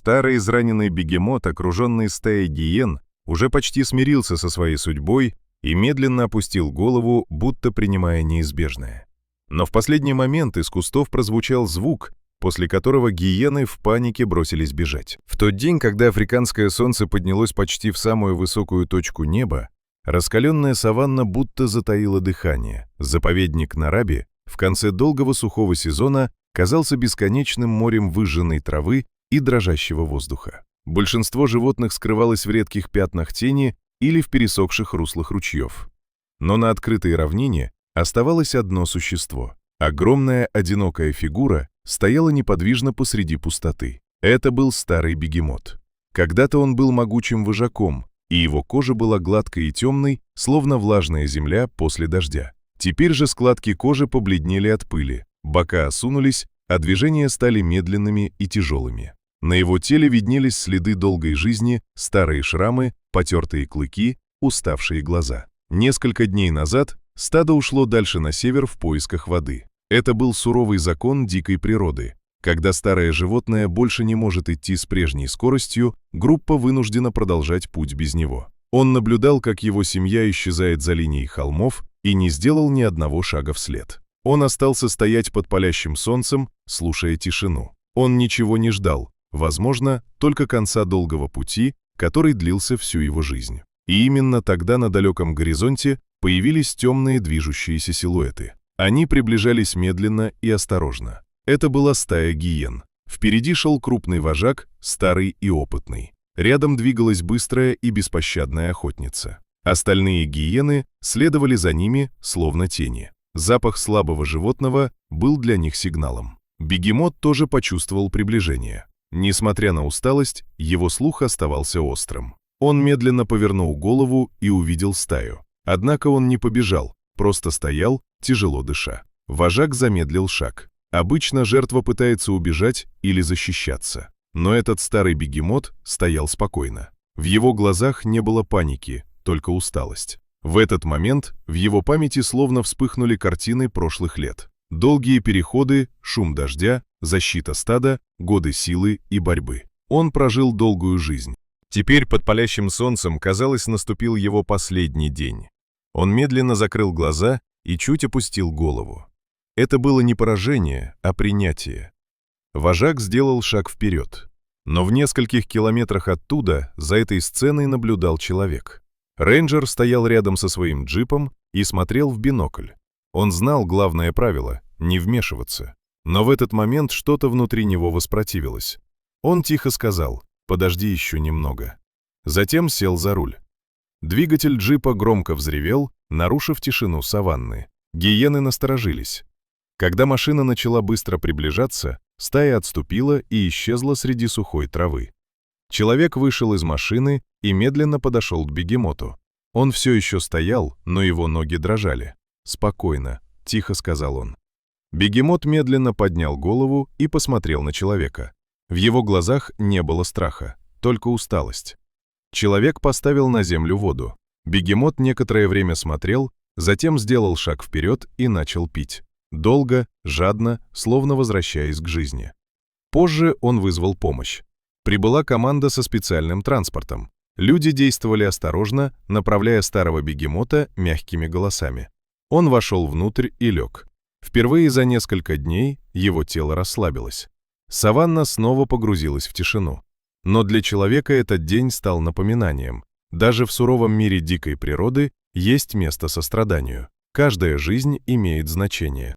Старый израненный бегемот, окруженный стаей гиен, уже почти смирился со своей судьбой и медленно опустил голову, будто принимая неизбежное. Но в последний момент из кустов прозвучал звук, после которого гиены в панике бросились бежать. В тот день, когда африканское солнце поднялось почти в самую высокую точку неба, раскаленная саванна будто затаила дыхание. Заповедник Нараби в конце долгого сухого сезона казался бесконечным морем выжженной травы и дрожащего воздуха. Большинство животных скрывалось в редких пятнах тени или в пересохших руслах ручьев. Но на открытой равнине оставалось одно существо. Огромная одинокая фигура стояла неподвижно посреди пустоты. Это был старый бегемот. Когда-то он был могучим вожаком, и его кожа была гладкой и темной, словно влажная земля после дождя. Теперь же складки кожи побледнели от пыли, бока осунулись, а движения стали медленными и тяжелыми. На его теле виднелись следы долгой жизни, старые шрамы, потертые клыки, уставшие глаза. Несколько дней назад стадо ушло дальше на север в поисках воды. Это был суровый закон дикой природы. Когда старое животное больше не может идти с прежней скоростью, группа вынуждена продолжать путь без него. Он наблюдал, как его семья исчезает за линией холмов, и не сделал ни одного шага вслед. Он остался стоять под палящим солнцем, слушая тишину. Он ничего не ждал, возможно, только конца долгого пути, который длился всю его жизнь. И именно тогда на далеком горизонте появились темные движущиеся силуэты. Они приближались медленно и осторожно. Это была стая гиен. Впереди шел крупный вожак, старый и опытный. Рядом двигалась быстрая и беспощадная охотница. Остальные гиены следовали за ними, словно тени. Запах слабого животного был для них сигналом. Бегемот тоже почувствовал приближение. Несмотря на усталость, его слух оставался острым. Он медленно повернул голову и увидел стаю. Однако он не побежал, просто стоял, тяжело дыша. Вожак замедлил шаг. Обычно жертва пытается убежать или защищаться. Но этот старый бегемот стоял спокойно. В его глазах не было паники, только усталость. В этот момент в его памяти словно вспыхнули картины прошлых лет. Долгие переходы, шум дождя, защита стада, годы силы и борьбы. Он прожил долгую жизнь. Теперь под палящим солнцем, казалось, наступил его последний день. Он медленно закрыл глаза и чуть опустил голову. Это было не поражение, а принятие. Вожак сделал шаг вперед. Но в нескольких километрах оттуда за этой сценой наблюдал человек. Рейнджер стоял рядом со своим джипом и смотрел в бинокль. Он знал главное правило — не вмешиваться. Но в этот момент что-то внутри него воспротивилось. Он тихо сказал: «Подожди еще немного». Затем сел за руль. Двигатель джипа громко взревел, нарушив тишину саванны. Гиены насторожились. Когда машина начала быстро приближаться, стая отступила и исчезла среди сухой травы. Человек вышел из машины и медленно подошел к бегемоту. Он все еще стоял, но его ноги дрожали. «Спокойно», — тихо сказал он. Бегемот медленно поднял голову и посмотрел на человека. В его глазах не было страха, только усталость. Человек поставил на землю воду. Бегемот некоторое время смотрел, затем сделал шаг вперед и начал пить. Долго, жадно, словно возвращаясь к жизни. Позже он вызвал помощь. Прибыла команда со специальным транспортом. Люди действовали осторожно, направляя старого бегемота мягкими голосами. Он вошел внутрь и лег. Впервые за несколько дней его тело расслабилось. Саванна снова погрузилась в тишину. Но для человека этот день стал напоминанием. Даже в суровом мире дикой природы есть место состраданию. Каждая жизнь имеет значение.